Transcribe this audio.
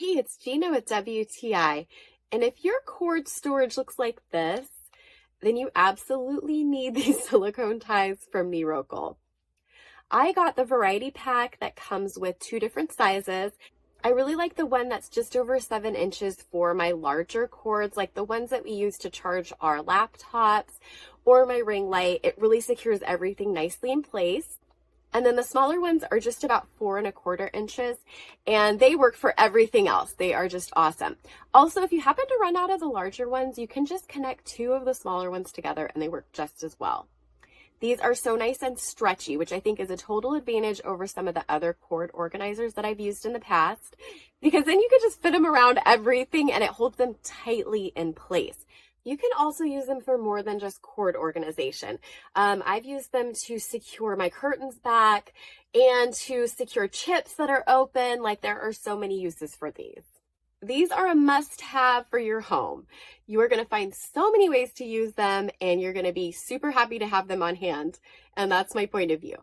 Hey, it's Gina with WTI. And if your cord storage looks like this, then you absolutely need these silicone ties from Nearockle. I got the variety pack that comes with 2 different sizes. I really like the one that's just over 7 inches for my larger cords, like the ones that we use to charge our laptops or my ring light. It really secures everything nicely in place. And then the smaller ones are just about 4¼ inches, and they work for everything else. They are just awesome. Also, if you happen to run out of the larger ones, you can just connect 2 of the smaller ones together and they work just as well. These are so nice and stretchy, which I think is a total advantage over some of the other cord organizers that I've used in the past, because then you can just fit them around everything and it holds them tightly in place. You can also use them for more than just cord organization. I've used them to secure my curtains back and to secure chips that are open. Like, there are so many uses for these. These are a must-have for your home. You are going to find so many ways to use them, and you're going to be super happy to have them on hand. And that's my point of view.